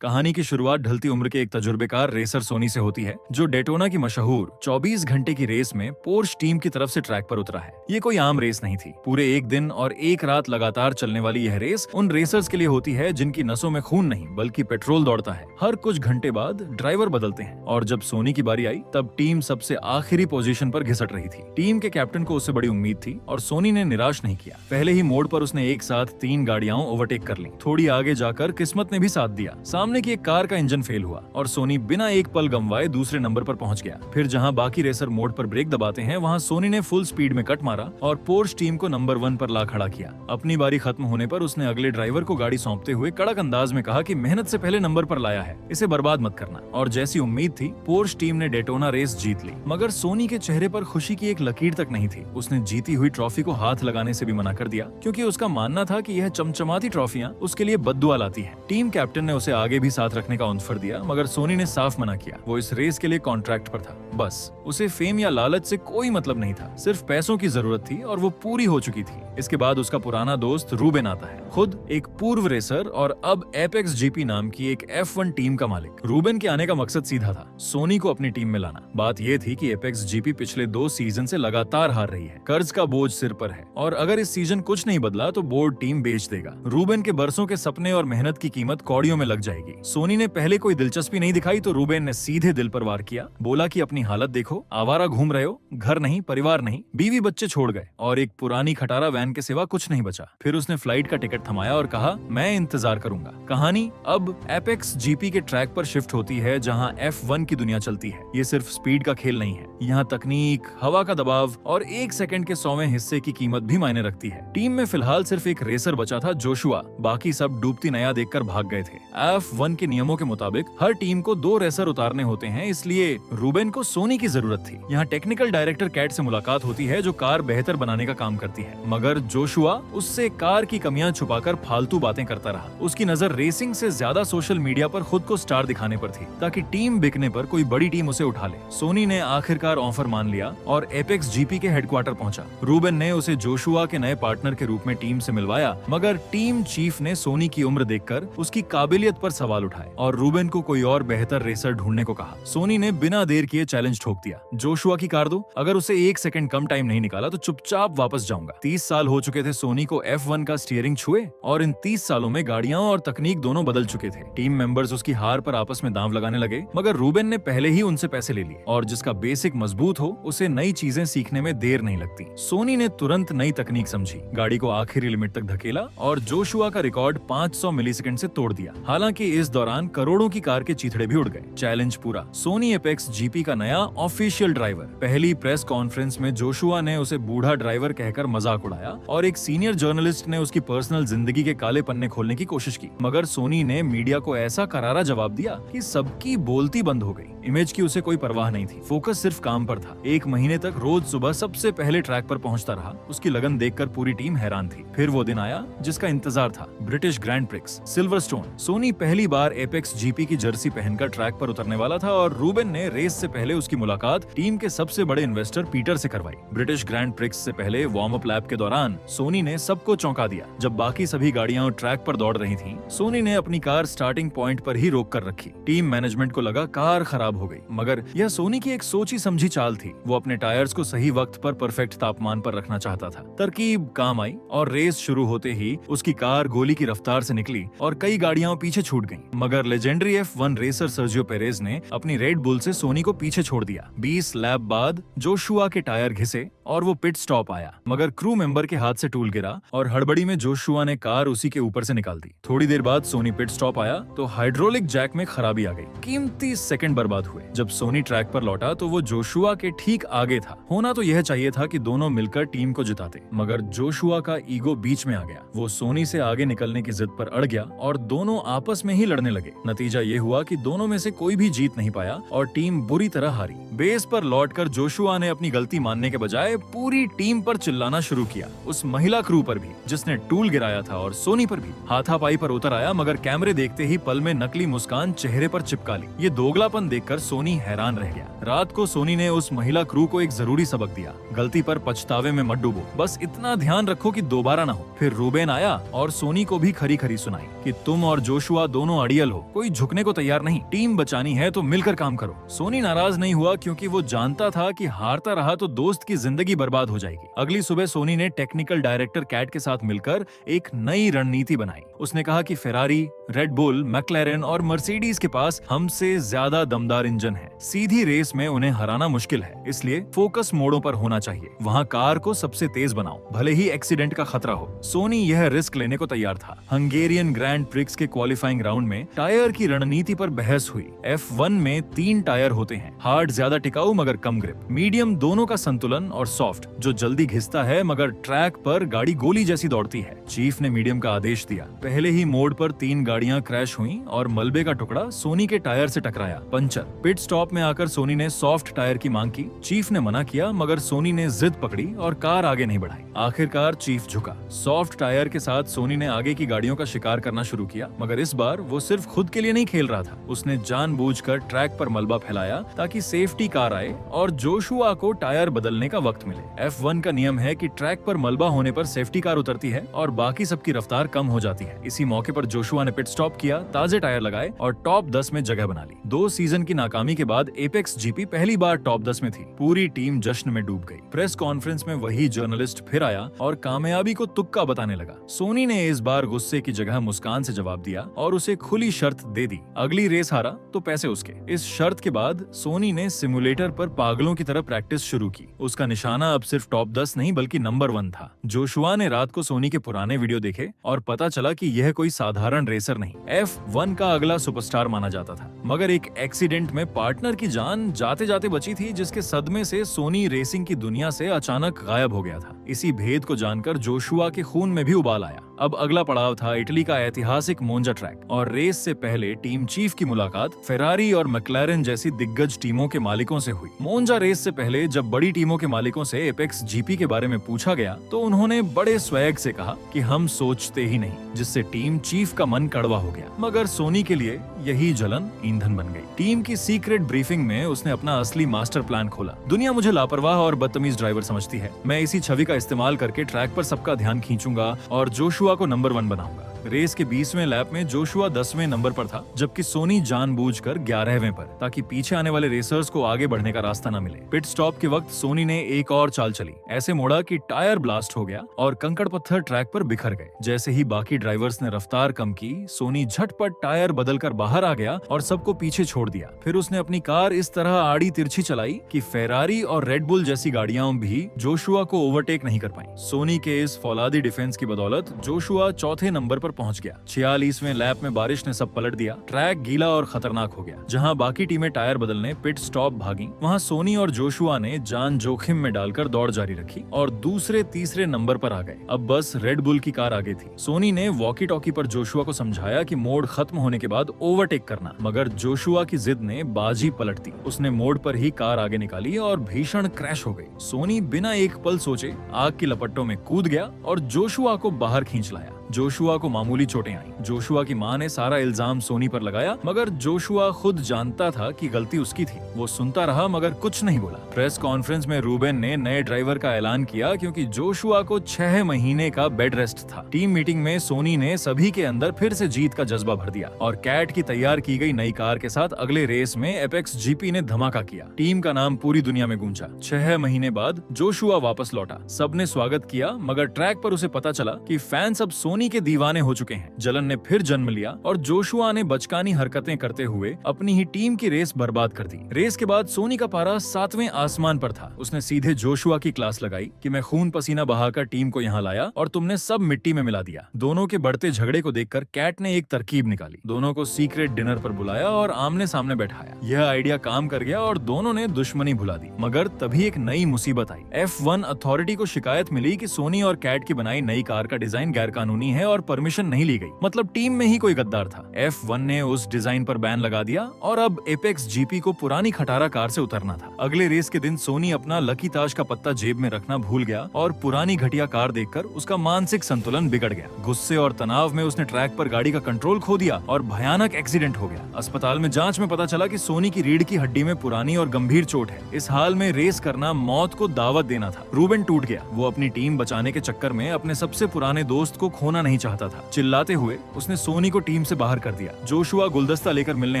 कहानी की शुरुआत ढलती उम्र के एक तजुर्बेकार रेसर सोनी से होती है, जो डेटोना की मशहूर 24 घंटे की रेस में पोर्श टीम की तरफ से ट्रैक पर उतरा है। ये कोई आम रेस नहीं थी। पूरे एक दिन और एक रात लगातार चलने वाली यह रेस उन रेसर्स के लिए होती है जिनकी नसों में खून नहीं बल्कि पेट्रोल दौड़ता है। हर कुछ घंटे बाद ड्राइवर बदलते हैं और जब सोनी की बारी आई तब टीम सबसे आखिरी पोजीशन पर घिसट रही थी। टीम के कैप्टन को उससे बड़ी उम्मीद थी और सोनी ने निराश नहीं किया। पहले ही मोड़ पर उसने एक साथ 3 गाड़ियां ओवरटेक कर ली। थोड़ी आगे जाकर किस्मत ने भी साथ दिया। सामने की एक कार का इंजन फेल हुआ और सोनी बिना एक पल गंवाए दूसरे नंबर पर पहुंच गया। फिर जहां बाकी रेसर मोड़ पर ब्रेक दबाते हैं, वहां सोनी ने फुल स्पीड में कट मारा और पोर्श टीम को नंबर 1 पर ला खड़ा किया। अपनी बारी खत्म होने पर उसने अगले ड्राइवर को गाड़ी सौंपते हुए कड़क अंदाज में कहा कि मेहनत से पहले नंबर पर लाया है, इसे बर्बाद मत करना। और जैसी उम्मीद थी, पोर्श टीम ने डेटोना रेस जीत ली। मगर सोनी के चेहरे पर खुशी की एक लकीर तक नहीं थी। उसने जीती हुई ट्रॉफी को हाथ लगाने से भी मना कर दिया, क्योंकि उसका मानना था कि यह चमचमाती ट्रॉफियां उसके लिए बद्दुआ लाती है। टीम कैप्टन ने उसे आगे भी साथ रखने का ऑफर दिया, मगर सोनी ने साफ मना किया। वो इस रेस के लिए कॉन्ट्रैक्ट पर था। बस उसे फेम या लालच से कोई मतलब नहीं था, सिर्फ पैसों की जरूरत थी और वो पूरी हो चुकी थी। इसके बाद उसका पुराना दोस्त रूबेन आता है, खुद एक पूर्व रेसर और अब एपेक्स जीपी नाम की एक F1 टीम का मालिक। रूबेन के आने का मकसद सीधा था, सोनी को अपनी टीम में लाना। बात यह थी कि एपेक्स जीपी पिछले 2 सीजन से लगातार हार रही है। कर्ज का बोझ सिर पर है और अगर इस सीजन कुछ नहीं बदला तो बोर्ड टीम बेच देगा। रूबेन के बरसों के सपने और मेहनत की कीमत कौड़ियों में लग जाएगी। सोनी ने पहले कोई दिलचस्पी नहीं दिखाई तो रूबेन ने सीधे दिल पर वार किया। बोला कि अपनी हालत देखो, आवारा घूम रहे हो, घर नहीं, परिवार नहीं, बीवी बच्चे छोड़ गए और एक पुरानी खटारा वैन के सिवा कुछ नहीं बचा। फिर उसने फ्लाइट का टिकट थमाया और कहा, मैं इंतजार करूंगा। कहानी अब एपेक्स जीपी के ट्रैक पर शिफ्ट होती है, जहां F1 की दुनिया चलती है। ये सिर्फ स्पीड का खेल नहीं है, यहाँ तकनीक, हवा का दबाव और 1 सेकंड के 100वें हिस्से की कीमत भी मायने रखती है। टीम में फिलहाल सिर्फ एक रेसर बचा था, जोशुआ। बाकी सब डूबती नया देखकर भाग गए थे। F1 के नियमों के मुताबिक हर टीम को 2 रेसर उतारने होते हैं, इसलिए रूबेन को सोनी की जरूरत थी। यहाँ टेक्निकल डायरेक्टर कैट से मुलाकात होती है, जो कार बेहतर बनाने का काम करती है। मगर जोशुआ उससे कार की कमियां छुपाकर फालतू बातें करता रहा। उसकी नजर रेसिंग से ज्यादा सोशल मीडिया पर खुद को स्टार दिखाने पर थी, ताकि टीम बिकने पर कोई बड़ी टीम उसे उठा ले। सोनी ने आखिरकार ऑफर मान लिया और एपेक्स जीपी के हेडक्वार्टर पहुंचा। रूबेन ने उसे जोशुआ के नए पार्टनर के रूप में टीम से मिलवाया, मगर टीम चीफ ने सोनी की उम्र देखकर उसकी काबिलियत पर सवाल उठाए और रूबेन को कोई और बेहतर रेसर ढूंढने को कहा। सोनी ने बिना देर किए चैलेंज ठोक दिया, जोशुआ की कार दो, अगर उसे 1 सेकंड कम टाइम नहीं निकाला तो चुपचाप वापस जाऊंगा। 30 साल हो चुके थे सोनी को F1 का स्टीयरिंग छुए और इन 30 सालों में गाड़ियां और तकनीक दोनों बदल चुके थे। टीम मेंबर्स उसकी हार पर आपस में दांव लगाने लगे, मगर रूबेन ने पहले ही उनसे पैसे ले लिए और जिसका बेसिक मजबूत हो उसे नई चीजें सीखने में देर नहीं लगती। सोनी ने तुरंत नई तकनीक समझी, गाड़ी को आखिरी लिमिट तक धकेला और जोशुआ का रिकॉर्ड 500 मिलीसेकंड से तोड़ दिया। हालांकि इस दौरान करोड़ों की कार के चीथड़े भी उड़ गए। चैलेंज पूरा। सोनी एपेक्स जीपी का नया ऑफिशियल ड्राइवर। पहली प्रेस कॉन्फ्रेंस में जोशुआ ने उसे बूढ़ा ड्राइवर कहकर मजाक उड़ाया और एक सीनियर जर्नलिस्ट ने उसकी पर्सनल जिंदगी के काले पन्ने खोलने की कोशिश की। मगर सोनी ने मीडिया को ऐसा करारा जवाब दिया कि सबकी बोलती बंद हो गई। इमेज की उसे कोई परवाह नहीं थी, फोकस सिर्फ काम पर था। 1 महीने तक रोज सुबह सबसे पहले ट्रैक पर पहुंचता रहा। उसकी लगन देखकर पूरी टीम हैरान थी। फिर वो दिन आया जिसका इंतजार था, British Grand Prix, Silverstone. Sonny पहली बार एपेक्स जीपी की जर्सी पहनकर ट्रैक पर उतरने वाला था और रूबेन ने रेस से पहले उसकी मुलाकात टीम के सबसे बड़े इन्वेस्टर पीटर से करवाई। ब्रिटिश ग्रैंड प्रिक्स से पहले वार्म अप लैप के दौरान सोनी ने सबको चौंका दिया। जब बाकी सभी गाड़ियां ट्रैक पर दौड़ रही थीं, सोनी ने अपनी कार स्टार्टिंग पॉइंट पर ही रोक कर रखी। टीम मैनेजमेंट को लगा कार खराब हो गई, मगर यह सोनी की एक सोची समझी चाल थी। वो अपने टायर्स को सही वक्त पर परफेक्ट तापमान पर रखना चाहता था। तरकीब काम आई और रेस शुरू होते ही उसकी कार गोली की रफ्तार से निकली और कई गाड़ियां पीछे छूट गईं। मगर legendary F1 racer Sergio Perez ने अपनी रेड बुल से सोनी को पीछे छोड़ दिया। 20 लैप बाद जोशुआ के टायर घिसे और वो पिट स्टॉप आया, मगर क्रू मेंबर के हाथ से टूल गिरा और हड़बड़ी में जोशुआ ने कार उसी के ऊपर से निकाल दी। थोड़ी देर बाद सोनी पिट स्टॉप आया तो हाइड्रोलिक जैक में खराबी आ गई। कीमती सेकंड बर्बाद हुए। जब सोनी ट्रैक पर लौटा तो वो जोशुआ के ठीक आगे था। होना तो यह चाहिए था कि दोनों मिलकर टीम को जिताते, मगर जोशुआ का ईगो बीच में आ गया। वो सोनी से आगे निकलने की जिद पर अड़ गया और दोनों आपस में ही लड़ने लगे। नतीजा ये हुआ कि दोनों में से कोई भी जीत नहीं पाया और टीम बुरी तरह हारी। बेस पर लौटकर जोशुआ ने अपनी गलती मानने के बजाय ने पूरी टीम पर चिल्लाना शुरू किया, उस महिला क्रू पर भी जिसने टूल गिराया था और सोनी पर भी। हाथापाई पर उतर आया मगर कैमरे देखते ही पल में नकली मुस्कान चेहरे पर चिपका ली। ये दोगलापन देखकर सोनी हैरान रह गया। रात को सोनी ने उस महिला क्रू को एक जरूरी सबक दिया, गलती पर पछतावे में मत डूबो, बस इतना ध्यान रखो कि दोबारा ना हो। फिर रूबेन आया और सोनी को भी खरी खरी सुनाई कि तुम और जोशुआ दोनों अड़ियल हो, कोई झुकने को तैयार नहीं, टीम बचानी है तो मिलकर काम करो। सोनी नाराज नहीं हुआ क्योंकि वो जानता था कि हारता रहा तो दोस्त की जिंदगी बर्बाद हो जाएगी। अगली सुबह सोनी ने टेक्निकल डायरेक्टर कैट के साथ मिलकर एक नई रणनीति बनाई। उसने कहा कि फेरारी, रेड बुल, मैक्लेरन और मर्सिडीज के पास हमसे ज्यादा दमदार इंजन है, सीधी रेस में उन्हें हराना मुश्किल है, इसलिए फोकस मोड़ों पर होना चाहिए, वहाँ कार को सबसे तेज बनाओ, भले ही एक्सीडेंट का खतरा हो। सोनी यह रिस्क लेने को तैयार था। हंगेरियन ग्रैंड प्रिक्स के क्वालिफाइंग राउंड में टायर की रणनीति पर बहस हुई। F1 में 3 टायर होते हैं, हार्ड ज्यादा टिकाऊ मगर कम ग्रिप, मीडियम दोनों का संतुलन, और सॉफ्ट जो जल्दी घिसता है मगर ट्रैक पर गाड़ी गोली जैसी दौड़ती है। चीफ ने मीडियम का आदेश दिया। पहले ही मोड़ पर 3 गाड़ियां क्रैश हुई और मलबे का टुकड़ा सोनी के टायर से टकराया, पंचर। पिट स्टॉप में आकर सोनी ने सॉफ्ट टायर की मांग की। चीफ ने मना किया मगर सोनी ने जिद पकड़ी और कार आगे नहीं बढ़ाई। आखिरकार चीफ झुका। सॉफ्ट टायर के साथ सोनी ने आगे की गाड़ियों का शिकार करना शुरू किया, मगर इस बार वो सिर्फ खुद के लिए नहीं खेल रहा था। उसने जानबूझकर ट्रैक पर मलबा फैलाया ताकि सेफ्टी कार आए और जोशुआ को टायर बदलने का वक्त मिले। F1 का नियम है कि ट्रैक पर मलबा होने पर सेफ्टी कार उतरती है और बाकी सबकी रफ्तार कम हो जाती है। इसी मौके पर जोशुआ ने पिट स्टॉप किया, ताजे टायर लगाए और टॉप 10 में जगह बना ली। 2 सीजन की नाकामी के बाद एपेक्स जीपी पहली बार टॉप 10 में थी। पूरी टीम जश्न में डूब गई। प्रेस कॉन्फ्रेंस में वही जर्नलिस्ट फिर आया और कामयाबी को तुक्का बताने लगा। सोनी ने इस बार गुस्से की जगह मुस्कान से जवाब दिया और उसे खुली शर्त दे दी, अगली रेस हारा तो पैसे उसके। इस शर्त के बाद सोनी ने सिमुलेटर पर पागलों की तरह प्रैक्टिस शुरू की। उसका निशाना अब सिर्फ टॉप 10 नहीं बल्कि नंबर 1 था। जोशुआ ने रात को सोनी के पुराने वीडियो देखे और पता चला कि यह कोई साधारण रेसर नहीं, F1 का अगला सुपरस्टार माना जाता था। मगर एक एक्सीडेंट में पार्टनर की जान जाते जाते बची थी, जिसके सदमे से सोनी रेसिंग की दुनिया से अचानक गायब हो गया था। इसी भेद को जानकर जोशुआ के खून में भी उबाल आया। अब अगला पड़ाव था इटली का ऐतिहासिक मोंजा ट्रैक, और रेस से पहले टीम चीफ की मुलाकात फेरारी और मैक्लेरन जैसी दिग्गज टीमों के मालिकों से हुई। मोंजा रेस से पहले जब बड़ी टीमों के मालिकों से एपेक्स जीपी के बारे में पूछा गया तो उन्होंने बड़े स्वैग से कहा कि हम सोचते ही नहीं, जिससे टीम चीफ का मन कड़वा हो गया। मगर सोनी के लिए यही जलन ईंधन बन गई। टीम की सीक्रेट ब्रीफिंग में उसने अपना असली मास्टर प्लान खोला। दुनिया मुझे लापरवाह और बदतमीज ड्राइवर समझती है, मैं इसी छवि का इस्तेमाल करके ट्रैक पर सबका ध्यान खींचूंगा और जोशुआ को नंबर 1 बनाऊंगा। रेस के 20वें लैप में जोशुआ 10वें नंबर पर था, जबकि सोनी जानबूझकर 11वें पर, ताकि पीछे आने वाले रेसर्स को आगे बढ़ने का रास्ता न मिले। पिट स्टॉप के वक्त सोनी ने एक और चाल चली, ऐसे मोड़ा कि टायर ब्लास्ट हो गया और कंकड़ पत्थर ट्रैक पर बिखर गए। जैसे ही बाकी ड्राइवर्स ने रफ्तार कम की, सोनी झटपट टायर बदलकर बाहर आ गया और सबको पीछे छोड़ दिया। फिर उसने अपनी कार इस तरह आड़ी तिरछी चलाई कि फेरारी और रेड बुल जैसी गाड़ियां भी जोशुआ को ओवरटेक नहीं कर पाई। सोनी के इस फौलादी डिफेंस की बदौलत जोशुआ 4थे नंबर पर पहुंच गया। 46वें लैप में बारिश ने सब पलट दिया। ट्रैक गीला और खतरनाक हो गया। जहां बाकी टीमें टायर बदलने पिट स्टॉप भागी, वहां सोनी और जोशुआ ने जान जोखिम में डालकर दौड़ जारी रखी और दूसरे तीसरे नंबर पर आ गए। अब बस रेड बुल की कार आगे थी। सोनी ने वॉकी टॉकी पर जोशुआ को समझाया कि मोड़ खत्म होने के बाद ओवरटेक करना, मगर जोशुआ की जिद ने बाजी पलट दी। उसने मोड़ पर ही कार आगे निकाली और भीषण क्रैश हो गई। सोनी बिना एक पल सोचे आग की लपटों में कूद गया और जोशुआ को बाहर खींच लाया। जोशुआ को मामूली चोटें आई। जोशुआ की मां ने सारा इल्जाम सोनी पर लगाया, मगर जोशुआ खुद जानता था कि गलती उसकी थी। वो सुनता रहा मगर कुछ नहीं बोला। प्रेस कॉन्फ्रेंस में रूबेन ने नए ड्राइवर का ऐलान किया क्योंकि जोशुआ को 6 महीने का बेड रेस्ट था। टीम मीटिंग में सोनी ने सभी के अंदर फिर से जीत का जज्बा भर दिया और कैट की तैयार की गई नई कार के साथ अगले रेस में एपेक्स जीपी ने धमाका किया। टीम का नाम पूरी दुनिया में गूंजा। 6 महीने बाद जोशुआ वापस लौटा। सबने स्वागत किया, मगर ट्रैक पर उसे पता चला कि फैंस अब सोनी के दीवाने हो चुके हैं। जलन ने फिर जन्म लिया और जोशुआ ने बचकानी हरकतें करते हुए अपनी ही टीम की रेस बर्बाद कर दी। रेस के बाद सोनी का पारा 7वें आसमान पर था। उसने सीधे जोशुआ की क्लास लगाई कि मैं खून पसीना बहाकर टीम को यहाँ लाया और तुमने सब मिट्टी में मिला दिया। दोनों के बढ़ते झगड़े को देखकर कैट ने एक तरकीब निकाली। दोनों को सीक्रेट डिनर पर बुलाया और आमने सामने बैठाया। यह आइडिया काम कर गया और दोनों ने दुश्मनी भुला दी। मगर तभी एक नई मुसीबत आई। F1 अथॉरिटी को शिकायत मिली कि सोनी और कैट की बनाई नई कार का डिजाइन गैरकानूनी पुरानी है और परमिशन नहीं ली गई, मतलब टीम में ही कोई गद्दार था। F1 ने उस डिजाइन पर बैन लगा दिया और अब एपेक्स जीपी को पुरानी खटारा कार से उतरना था। अगले रेस के दिन सोनी अपना लकी ताश का पत्ता जेब में रखना भूल गया और पुरानी घटिया कार देखकर उसका मानसिक संतुलन बिगड़ गया। गुस्से और तनाव में उसने ट्रैक पर गाड़ी का कंट्रोल खो दिया और भयानक एक्सीडेंट हो गया। अस्पताल में जांच में पता चला कि सोनी की रीढ़ की हड्डी में पुरानी और गंभीर चोट है। इस हाल में रेस करना मौत को दावत देना था। रूबेन टूट गया। वो अपनी टीम बचाने के चक्कर में अपने सबसे पुराने दोस्त को खोना नहीं चाहता था। चिल्लाते हुए उसने सोनी को टीम से बाहर कर दिया। जोशुआ गुलदस्ता लेकर मिलने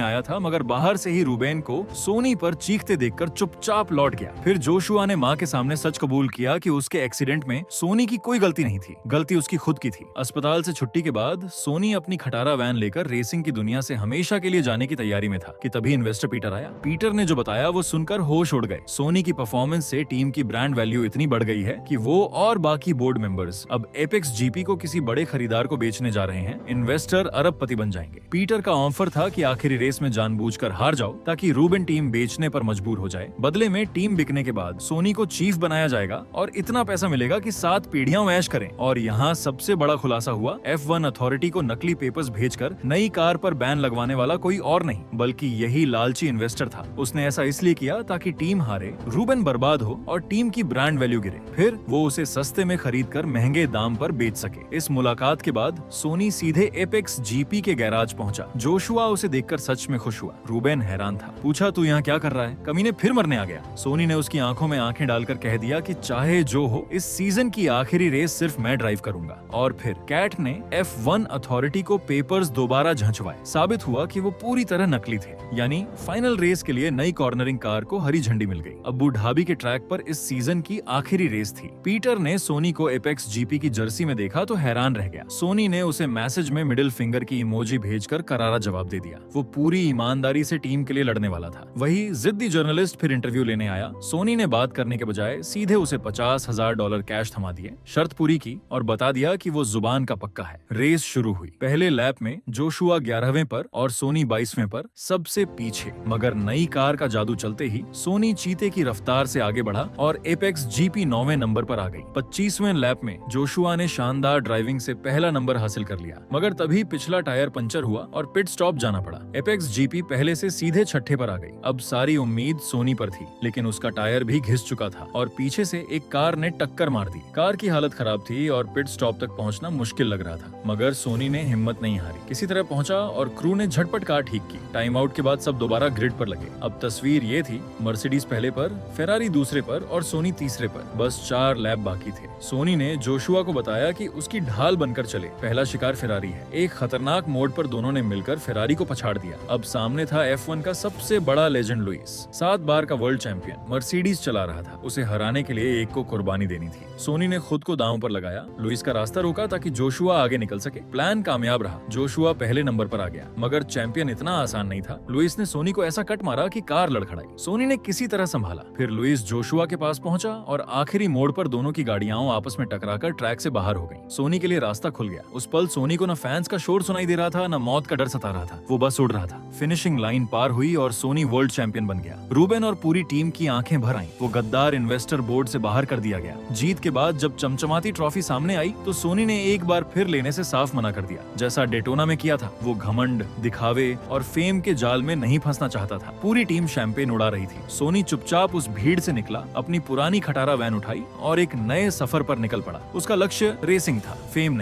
आया था, मगर बाहर से ही रूबेन को सोनी पर चीखते देखकर चुपचाप लौट गया। फिर जोशुआ ने मां के सामने सच कबूल किया कि उसके एक्सीडेंट में सोनी की कोई गलती नहीं थी, गलती उसकी खुद की थी। अस्पताल से छुट्टी के बाद सोनी अपनी खटारा वैन लेकर रेसिंग की दुनिया से हमेशा के लिए जाने की तैयारी में था कि तभी इन्वेस्टर पीटर आया। पीटर ने जो बताया वो सुनकर होश उड़ गए। सोनी की परफॉर्मेंस से टीम की ब्रांड वैल्यू इतनी बढ़ गई है कि वो और बाकी बोर्ड मेंबर्स अब एपेक्स जीपी को किसी बड़े खरीदार को बेचने जा रहे हैं। इन्वेस्टर अरबपति बन जाएंगे। पीटर का ऑफर था कि आखिरी रेस में जानबूझकर हार जाओ ताकि रूबेन टीम बेचने पर मजबूर हो जाए। बदले में टीम बिकने के बाद सोनी को चीफ बनाया जाएगा और इतना पैसा मिलेगा कि 7 पीढ़ियां ऐश करें। और यहाँ सबसे बड़ा खुलासा हुआ, F1 अथॉरिटी को नकली पेपर्स भेजकर नई कार पर बैन लगवाने वाला कोई और नहीं बल्कि यही लालची इन्वेस्टर था। उसने ऐसा इसलिए किया ताकि टीम हारे, रूबेन बर्बाद हो और टीम की ब्रांड वैल्यू गिरे। फिर वो उसे सस्ते में खरीद कर महंगे दाम पर बेच सके। इस मुलाकात के बाद सोनी सीधे एपेक्स जीपी के गैराज पहुंचा। जोशुआ उसे देखकर सच में खुश हुआ। रूबेन हैरान था। पूछा, तू यहाँ क्या कर रहा है? कमीने फिर मरने आ गया। सोनी ने उसकी आंखों में आंखें डालकर कह दिया कि चाहे जो हो, इस सीजन की आखिरी रेस सिर्फ मैं ड्राइव करूंगा। और फिर कैट ने F1 अथॉरिटी को पेपर्स दोबारा झंझवाए। साबित हुआ कि वो पूरी तरह नकली थे। यानी फाइनल रेस के लिए नई कॉर्नरिंग कार को हरी झंडी मिल गई। अबू धाबी के ट्रैक पर इस सीजन की आखिरी रेस थी। पीटर ने सोनी को एपेक्स जीपी की जर्सी में देखा तो हैरान रह गया। सोनी ने उसे मैसेज में मिडिल फिंगर की इमोजी भेजकर करारा जवाब दे दिया। वो पूरी ईमानदारी से टीम के लिए लड़ने वाला था। वही जिद्दी जर्नलिस्ट फिर इंटरव्यू लेने आया। सोनी ने बात करने के बजाय सीधे उसे $50,000 कैश थमा दिए, शर्त पूरी की और बता दिया कि वो जुबान का पक्का है। रेस शुरू हुई। पहले लैप में जोशुआ 11वें पर और सोनी 22वें पर, सबसे पीछे। मगर नई कार का जादू चलते ही सोनी चीते की रफ्तार से आगे बढ़ा और एपेक्स जीपी 9वें नंबर पर आ गई। 25वें लैप में जोशुआ ने शानदार ड्राइविंग से पहला नंबर हासिल कर लिया, मगर तभी पिछला टायर पंचर हुआ और पिट स्टॉप जाना पड़ा। एपेक्स जीपी पहले से सीधे छठे पर आ गई। अब सारी उम्मीद सोनी पर थी, लेकिन उसका टायर भी घिस चुका था और पीछे से एक कार ने टक्कर मार दी। कार की हालत खराब थी और पिट स्टॉप तक पहुंचना मुश्किल लग रहा था, मगर सोनी ने हिम्मत नहीं हारी। किसी तरह पहुंचा और क्रू ने झटपट कार ठीक की। टाइम आउट के बाद सब दोबारा ग्रिड पर लगे। अब तस्वीर ये थी, मर्सिडीज पहले पर, फेरारी दूसरे पर और सोनी तीसरे पर। बस 4 लैप बाकी थे। सोनी ने जोशुआ को बताया कि उसकी ढाल बनकर चले। पहला शिकार फेरारी है। एक खतरनाक मोड़ पर दोनों ने मिलकर फेरारी को पछाड़ दिया। अब सामने था F1 का सबसे बड़ा लेजेंड लुइस, 7 बार का वर्ल्ड चैंपियन। मर्सिडीज चला रहा था। उसे हराने के लिए एक को कुर्बानी देनी थी। सोनी ने खुद को दांव पर लगाया। लुइस का रास्ता रोका ताकि जोशुआ आगे निकल सके। प्लान कामयाब रहा। जोशुआ पहले नंबर पर आ गया, मगर चैंपियन इतना आसान नहीं था। लुइस ने सोनी को ऐसा कट मारा कि कार लड़खड़ाई। सोनी ने किसी तरह संभाला। फिर लुइस जोशुआ के पास पहुंचा और आखिरी मोड़ पर दोनों की गाड़ियां आपस में टकराकर ट्रैक से बाहर हो गईं। सोनी के लिए रास्ता खुल गया। उस पल सोनी को न फैंस का शोर सुनाई दे रहा था, न मौत का डर सता रहा था। वो बस उड़ रहा था। फिनिशिंग लाइन पार हुई और सोनी वर्ल्ड चैंपियन बन गया। रूबेन और पूरी टीम की आंखें भर आईं। वो गद्दार इन्वेस्टर बोर्ड से बाहर कर दिया गया। जीत के बाद जब चमचमाती ट्रॉफी सामने आई तो सोनी ने एक बार फिर लेने से साफ मना कर दिया। जैसा डेटोना में किया था, वो घमंड, दिखावे और फेम के जाल में नहीं फंसना चाहता था। पूरी टीम शैंपेन उड़ा रही थी। सोनी चुपचाप उस भीड़ से निकला, अपनी पुरानी खटारा वैन उठाई और एक नए सफर पर निकल पड़ा। उसका लक्ष्य रेसिंग था, फेम